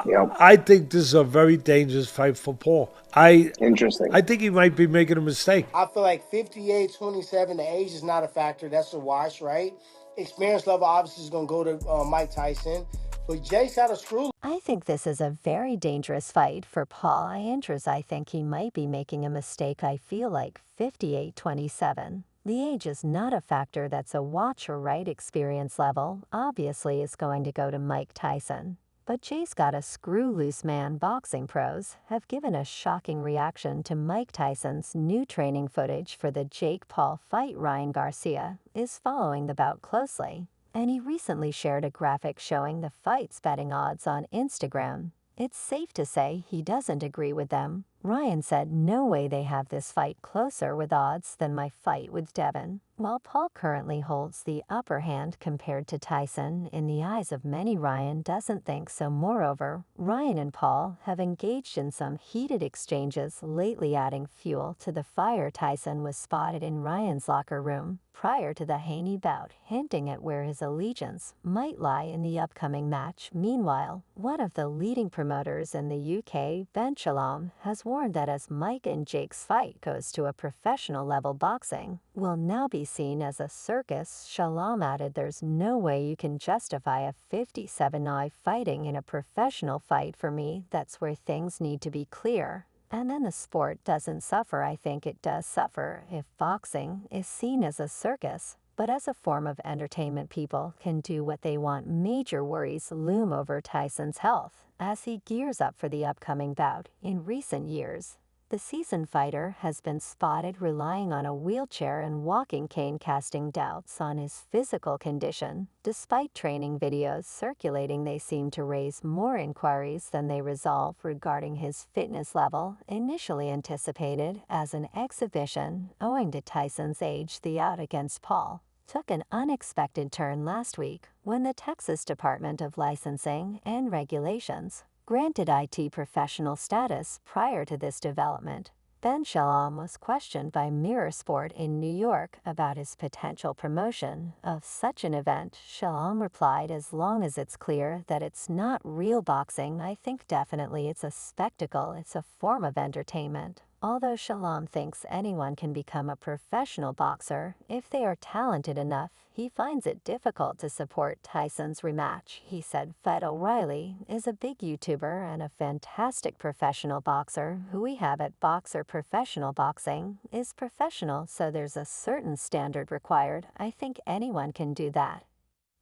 Yep. I think this is a very dangerous fight for Paul. Interesting. I think he might be making a mistake. I feel like 58, 27, the age is not a factor. That's a wash, right? Experience level obviously is going to go to Mike Tyson. But Jake's got a screw. I think this is a very dangerous fight for Paul Andrews. I think he might be making a mistake. I feel like 58-27. The age is not a factor. That's a watch or right. Experience level obviously is going to go to Mike Tyson. But Jay's got a screw loose man. Boxing pros have given a shocking reaction to Mike Tyson's new training footage for the Jake Paul fight. Ryan Garcia is following the bout closely, and he recently shared a graphic showing the fight's betting odds on Instagram. It's safe to say he doesn't agree with them. Ryan said no way they have this fight closer with odds than my fight with Devin. While Paul currently holds the upper hand compared to Tyson, in the eyes of many Ryan doesn't think so. Moreover, Ryan and Paul have engaged in some heated exchanges lately, adding fuel to the fire. Tyson was spotted in Ryan's locker room prior to the Haney bout, hinting at where his allegiance might lie in the upcoming match. Meanwhile, one of the leading promoters in the UK, Ben Shalom, has warned that as Mike and Jake's fight goes to a professional level, boxing will now be seen as a circus. Shalom added, "There's no way you can justify a 57-9 fighting in a professional fight. For me, that's where things need to be clear. And then the sport doesn't suffer. I think it does suffer if boxing is seen as a circus, but as a form of entertainment. People can do what they want." Major worries loom over Tyson's health as he gears up for the upcoming bout. In recent years, the seasoned fighter has been spotted relying on a wheelchair and walking cane, casting doubts on his physical condition. Despite training videos circulating, they seem to raise more inquiries than they resolve regarding his fitness level. Initially anticipated as an exhibition owing to Tyson's age, the out against Paul took an unexpected turn last week when the Texas Department of Licensing and Regulations granted IT professional status. Prior to this development, Ben Shalom was questioned by Mirror Sport in New York about his potential promotion of such an event. Shalom replied, "As long as it's clear that it's not real boxing, I think definitely it's a spectacle. It's a form of entertainment." Although Shalom thinks anyone can become a professional boxer if they are talented enough, he finds it difficult to support Tyson's rematch. He said, "Fed O'Reilly is a big YouTuber and a fantastic professional boxer. Who we have at Boxer Professional Boxing is professional, so there's a certain standard required. I think anyone can do that.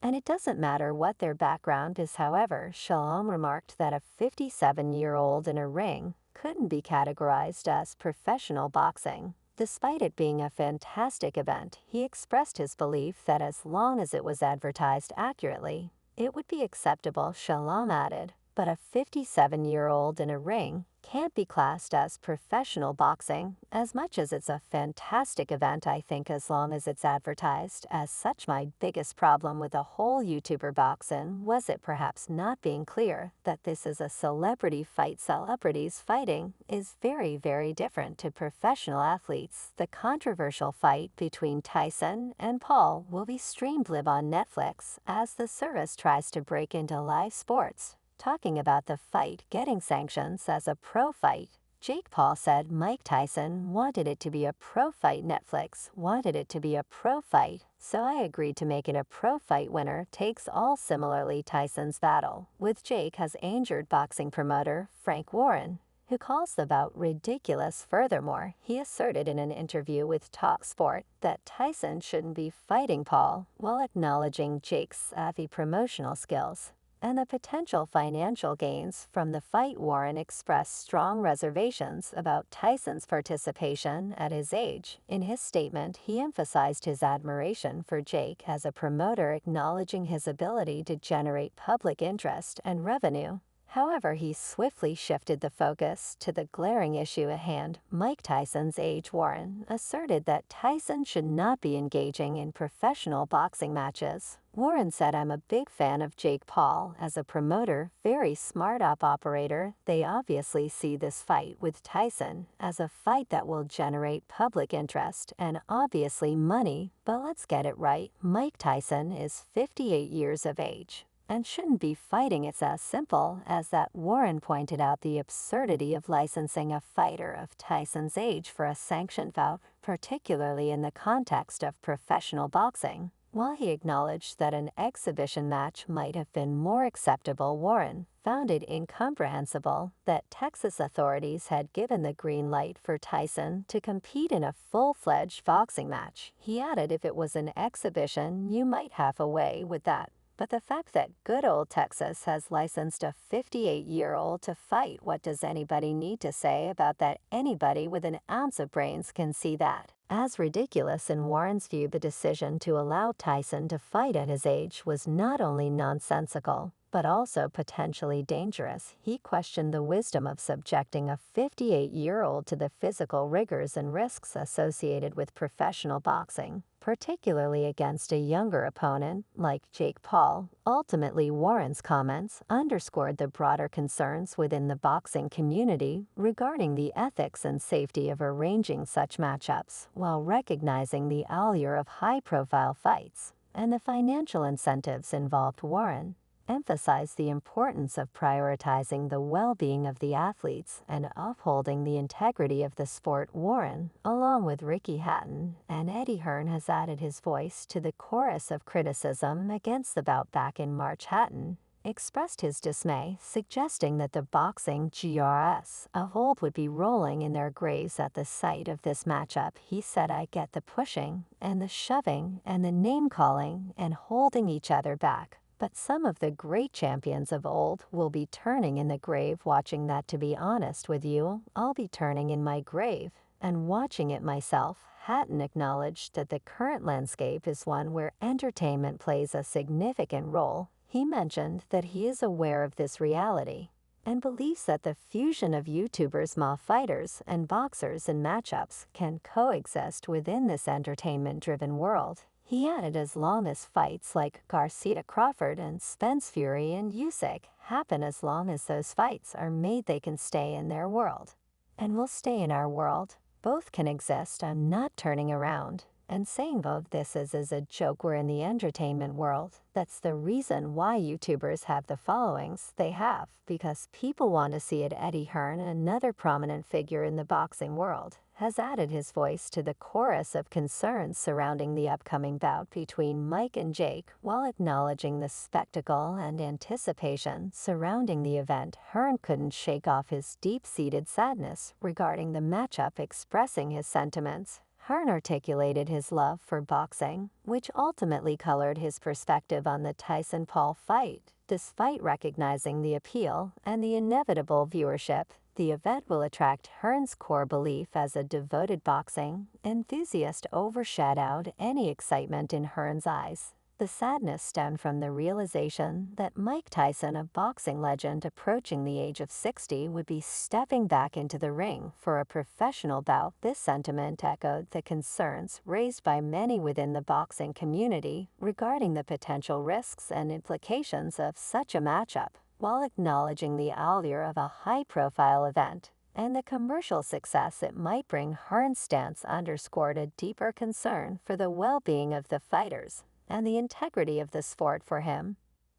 And it doesn't matter what their background is." However, Shalom remarked that a 57-year-old in a ring couldn't be categorized as professional boxing. Despite it being a fantastic event, he expressed his belief that as long as it was advertised accurately, it would be acceptable. Shalom added, "But a 57-year-old in a ring can't be classed as professional boxing. As much as it's a fantastic event, I think as long as it's advertised as such. My biggest problem with the whole YouTuber boxing was it perhaps not being clear that this is a celebrity fight. Celebrities fighting is very, very different to professional athletes." The controversial fight between Tyson and Paul will be streamed live on Netflix as the service tries to break into live sports. Talking about the fight getting sanctions as a pro fight, Jake Paul said Mike Tyson wanted it to be a pro fight. Netflix wanted it to be a pro fight, so I agreed to make it a pro fight. Winner takes all. Similarly, Tyson's battle with Jake has angered boxing promoter Frank Warren, who calls the bout ridiculous. Furthermore, he asserted in an interview with TalkSport that Tyson shouldn't be fighting Paul, while acknowledging Jake's savvy promotional skills and the potential financial gains from the fight. Warren expressed strong reservations about Tyson's participation at his age. In his statement, he emphasized his admiration for Jake as a promoter, acknowledging his ability to generate public interest and revenue. However, he swiftly shifted the focus to the glaring issue at hand, Mike Tyson's age. Warren asserted that Tyson should not be engaging in professional boxing matches. Warren said, "I'm a big fan of Jake Paul as a promoter, very smart operator. They obviously see this fight with Tyson as a fight that will generate public interest and obviously money, but let's get it right. Mike Tyson is 58 years of age. and shouldn't be fighting. It's as simple as that. Warren pointed out the absurdity of licensing a fighter of Tyson's age for a sanctioned bout, particularly in the context of professional boxing. While he acknowledged that an exhibition match might have been more acceptable, Warren found it incomprehensible that Texas authorities had given the green light for Tyson to compete in a full-fledged boxing match. He added, if it was an exhibition, you might have a way with that. But the fact that good old Texas has licensed a 58-year-old to fight, what does anybody need to say about that? Anybody with an ounce of brains can see that. As ridiculous in Warren's view, the decision to allow Tyson to fight at his age was not only nonsensical, but also potentially dangerous. He questioned the wisdom of subjecting a 58-year-old to the physical rigors and risks associated with professional boxing, particularly against a younger opponent like Jake Paul. Ultimately, Warren's comments underscored the broader concerns within the boxing community regarding the ethics and safety of arranging such matchups, while recognizing the allure of high-profile fights and the financial incentives involved. Warren emphasized the importance of prioritizing the well-being of the athletes and upholding the integrity of the sport. Warren, along with Ricky Hatton and Eddie Hearn, has added his voice to the chorus of criticism against the bout. Back in March, Hatton expressed his dismay, suggesting that the boxing GRS of old would be rolling in their graves at the sight of this matchup. He said, "I get the pushing and the shoving and the name-calling and holding each other back. But some of the great champions of old will be turning in the grave watching that. To be honest with you, I'll be turning in my grave and watching it myself." Hatton acknowledged that the current landscape is one where entertainment plays a significant role. He mentioned that he is aware of this reality and believes that the fusion of YouTubers, fighters, and boxers in matchups can coexist within this entertainment-driven world. He added, as long as fights like Garcia Crawford and Spence Fury and Usyk happen, as long as those fights are made, they can stay in their world. And will stay in our world. Both can exist. I'm not turning around and saying both this is a joke. We're in the entertainment world. That's the reason why YouTubers have the followings they have, because people want to see it. Eddie Hearn, another prominent figure in the boxing world, has added his voice to the chorus of concerns surrounding the upcoming bout between Mike and Jake, while acknowledging the spectacle and anticipation surrounding the event. Hearn couldn't shake off his deep-seated sadness regarding the matchup, expressing his sentiments. Hearn articulated his love for boxing, which ultimately colored his perspective on the Tyson-Paul fight. Despite recognizing the appeal and the inevitable viewership the event will attract, Hearn's core belief as a devoted boxing enthusiast overshadowed any excitement in Hearn's eyes. The sadness stemmed from the realization that Mike Tyson, a boxing legend approaching the age of 60, would be stepping back into the ring for a professional bout. This sentiment echoed the concerns raised by many within the boxing community regarding the potential risks and implications of such a matchup, while acknowledging the allure of a high-profile event and the commercial success it might bring. Hearn's stance underscored a deeper concern for the well-being of the fighters and the integrity of the sport. For him,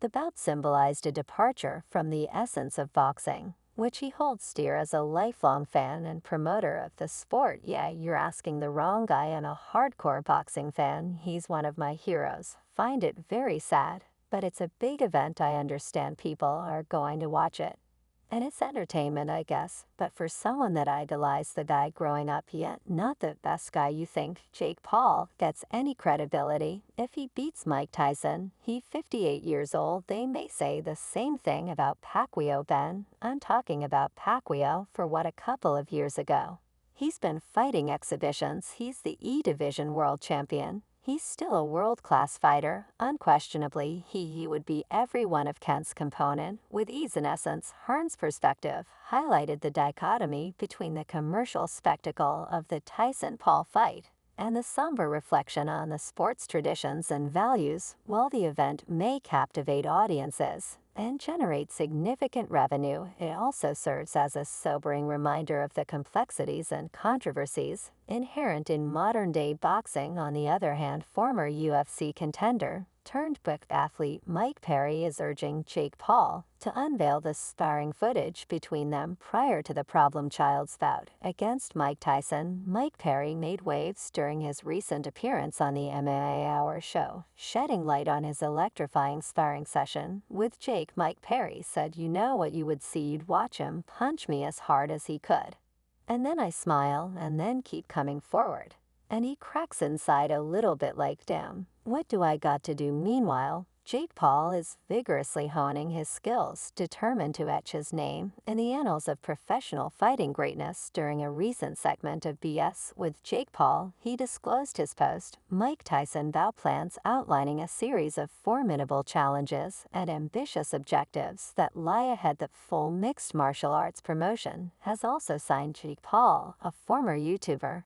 the bout symbolized a departure from the essence of boxing, which he holds dear as a lifelong fan and promoter of the sport. Yeah, you're asking the wrong guy. I'm a hardcore boxing fan. He's one of my heroes. Find it very sad, but it's a big event. I understand people are going to watch it. And it's entertainment, I guess. But for someone that idolized the guy growing up, yet not the best guy, you think Jake Paul gets any credibility if he beats Mike Tyson? He's 58 years old. They may say the same thing about Pacquiao, Ben. I'm talking about Pacquiao for what, a couple of years ago. He's been fighting exhibitions. He's the E Division world champion. He's still a world-class fighter. Unquestionably, he would be every one of Kent's component with ease. In essence, Hearn's perspective highlighted the dichotomy between the commercial spectacle of the Tyson-Paul fight and the somber reflection on the sport's traditions and values. While the event may captivate audiences, and generate significant revenue. It also serves as a sobering reminder of the complexities and controversies inherent in modern-day boxing. On the other hand, former UFC contender turned book athlete Mike Perry is urging Jake Paul to unveil the sparring footage between them prior to the problem child's bout against Mike Tyson. Mike Perry made waves during his recent appearance on the MMA Hour show, shedding light on his electrifying sparring session with Jake. Mike Perry said, "You know what you would see, you'd watch him punch me as hard as he could. And then I smile and then keep coming forward. And he cracks inside a little bit like, damn, what do I got to do?" Meanwhile, Jake Paul is vigorously honing his skills, determined to etch his name in the annals of professional fighting greatness. During a recent segment of BS with Jake Paul, he disclosed his post Mike Tyson bout plans, outlining a series of formidable challenges and ambitious objectives that lie ahead. The full mixed martial arts promotion has also signed Jake Paul, a former YouTuber,